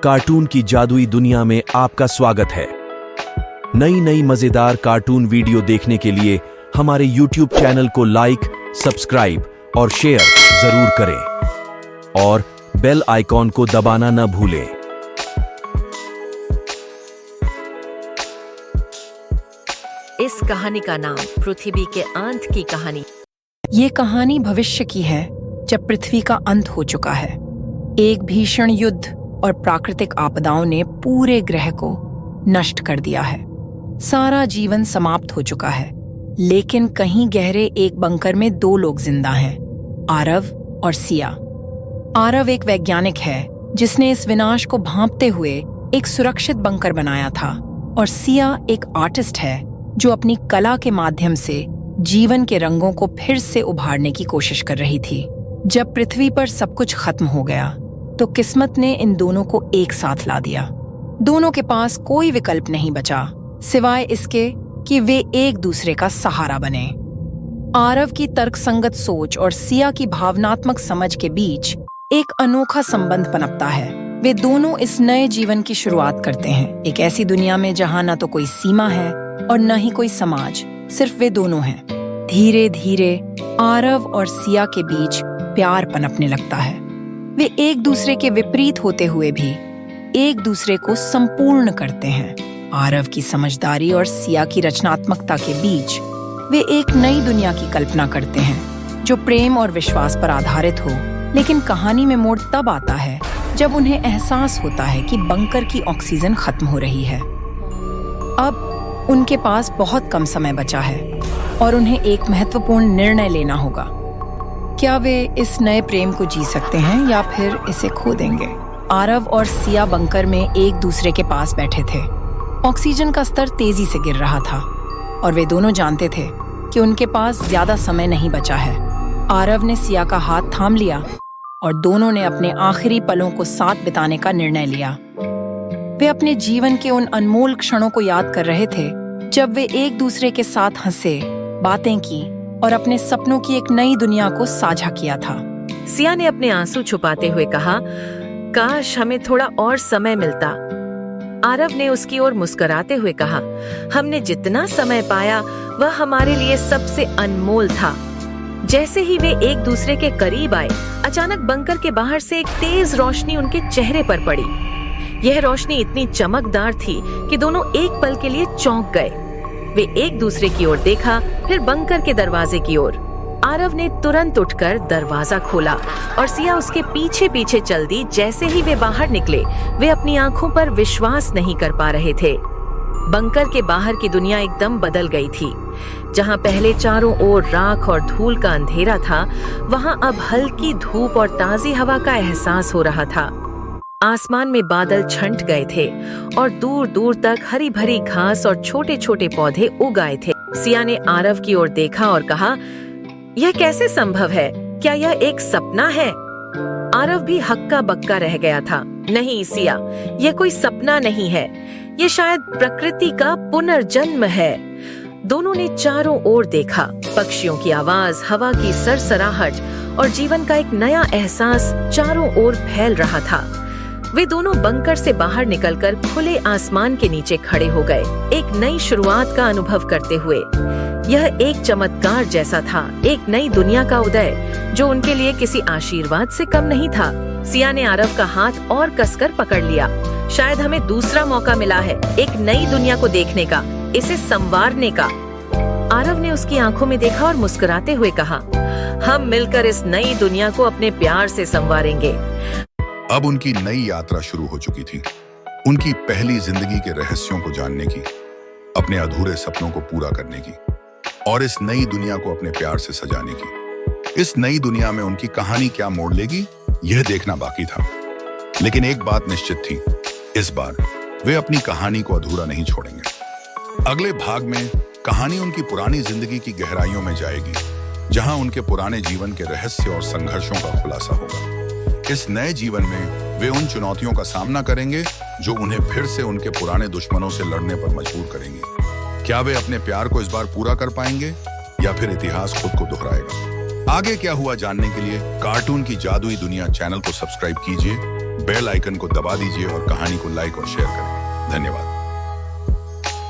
Cartoon की जादुई दुनिया में आपका स्वागत है। नई नई मजेदार कार्टून वीडियो देखने के लिए हमारे YouTube चैनल को लाइक, सब्सक्राइब और शेयर जरूर करें और बेल आइकॉन को दबाना न भूलें। इस कहानी का नाम पृथ्वी के अंत की कहानी। ये कहानी भविष्य की है, जब पृथ्वी का अंत हो चुका है। एक भीषण युद्ध और प्राकृतिक आपदाओं ने पूरे ग्रह को नष्ट कर दिया है। सारा जीवन समाप्त हो चुका है, लेकिन कहीं गहरे एक बंकर में दो लोग जिंदा हैं, आरव और सिया। आरव एक वैज्ञानिक है जिसने इस विनाश को भांपते हुए एक सुरक्षित बंकर बनाया था, और सिया एक आर्टिस्ट है जो अपनी कला के माध्यम से जीवन के रंगों को फिर से उभारने की कोशिश कर रही थी। जब पृथ्वी पर सब कुछ खत्म हो गया तो किस्मत ने इन दोनों को एक साथ ला दिया। दोनों के पास कोई विकल्प नहीं बचा सिवाय इसके कि वे एक दूसरे का सहारा बने। आरव की तर्कसंगत सोच और सिया की भावनात्मक समझ के बीच एक अनोखा संबंध पनपता है। वे दोनों इस नए जीवन की शुरुआत करते हैं, एक ऐसी दुनिया में जहां न तो कोई सीमा है और न ही कोई समाज, सिर्फ वे दोनों हैं। धीरे धीरे आरव और सिया के बीच प्यार पनपने लगता है। वे एक दूसरे के विपरीत होते हुए भी एक दूसरे को संपूर्ण करते हैं। आरव की समझदारी और सिया की रचनात्मकता के बीच वे एक नई दुनिया की कल्पना करते हैं जो प्रेम और विश्वास पर आधारित हो। लेकिन कहानी में मोड़ तब आता है जब उन्हें एहसास होता है कि बंकर की ऑक्सीजन खत्म हो रही है। अब उनके पास बहुत कम समय बचा है और उन्हें एक महत्वपूर्ण निर्णय लेना होगा। क्या वे इस नए प्रेम को जी सकते हैं या फिर इसे खो देंगे? आरव और सिया बंकर में एक दूसरे के पास बैठे थे। ऑक्सीजन का स्तर तेजी से गिर रहा था और वे दोनों जानते थे कि उनके पास ज्यादा समय नहीं बचा है। आरव ने सिया का हाथ थाम लिया और दोनों ने अपने आखिरी पलों को साथ बिताने का निर्णय लिया। वे अपने जीवन के उन अनमोल क्षणों को याद कर रहे थे जब वे एक दूसरे के साथ हंसे, बातें की और अपने सपनों की एक नई दुनिया को साझा किया था। सिया ने अपने आंसू छुपाते हुए कहा, काश हमें थोड़ा और समय मिलता। आरव ने उसकी ओर मुस्कुराते हुए कहा, हमने जितना समय पाया वह हमारे लिए सबसे अनमोल था। जैसे ही वे एक दूसरे के करीब आए, अचानक बंकर के बाहर से एक तेज रोशनी उनके चेहरे पर पड़ी। यह रोशनी इतनी चमकदार थी कि दोनों एक पल के लिए चौंक गए। वे एक दूसरे की ओर देखा, फिर बंकर के दरवाजे की ओर। आरव ने तुरंत उठकर दरवाजा खोला और सिया उसके पीछे पीछे चल दी। जैसे ही वे बाहर निकले, वे अपनी आंखों पर विश्वास नहीं कर पा रहे थे। बंकर के बाहर की दुनिया एकदम बदल गई थी। जहां पहले चारों ओर राख और धूल का अंधेरा था, वहां अब हल्की धूप और ताजी हवा का एहसास हो रहा था। आसमान में बादल छंट गए थे और दूर दूर तक हरी भरी घास और छोटे छोटे पौधे उग आए थे। सिया ने आरव की ओर देखा और कहा, यह कैसे संभव है? क्या यह एक सपना है? आरव भी हक्का बक्का रह गया था। नहीं सिया, यह कोई सपना नहीं है, यह शायद प्रकृति का पुनर्जन्म है। दोनों ने चारों ओर देखा। पक्षियों की आवाज, हवा की सरसराहट और जीवन का एक नया एहसास चारों ओर फैल रहा था। वे दोनों बंकर से बाहर निकलकर खुले आसमान के नीचे खड़े हो गए, एक नई शुरुआत का अनुभव करते हुए। यह एक चमत्कार जैसा था, एक नई दुनिया का उदय जो उनके लिए किसी आशीर्वाद से कम नहीं था। सिया ने आरव का हाथ और कसकर पकड़ लिया। शायद हमें दूसरा मौका मिला है, एक नई दुनिया को देखने का, इसे संवारने का। आरव ने उसकी आंखों में देखा और मुस्कुराते हुए कहा, हम मिलकर इस नई दुनिया को अपने प्यार से संवारेंगे। अब उनकी नई यात्रा शुरू हो चुकी थी, उनकी पहली जिंदगी के रहस्यों को जानने की, अपने अधूरे सपनों को पूरा करने की और इस नई दुनिया को अपने प्यार से सजाने की। इस नई दुनिया में उनकी कहानी क्या मोड़ लेगी, यह देखना बाकी था। लेकिन एक बात निश्चित थी, इस बार वे अपनी कहानी को अधूरा नहीं छोड़ेंगे। अगले भाग में कहानी उनकी पुरानी जिंदगी की गहराइयों में जाएगी, जहां उनके पुराने जीवन के रहस्य और संघर्षों का खुलासा होगा। इस नए जीवन में वे उन चुनौतियों का सामना करेंगे जो उन्हें फिर से उनके पुराने दुश्मनों से लड़ने पर मजबूर करेंगे। क्या वे अपने प्यार को इस बार पूरा कर पाएंगे या फिर इतिहास खुद को दोहराएगा? आगे क्या हुआ जानने के लिए कार्टून की जादुई दुनिया चैनल को सब्सक्राइब कीजिए बेल आइकन को दबा दीजिए और कहानी को लाइक और शेयर करें। धन्यवाद।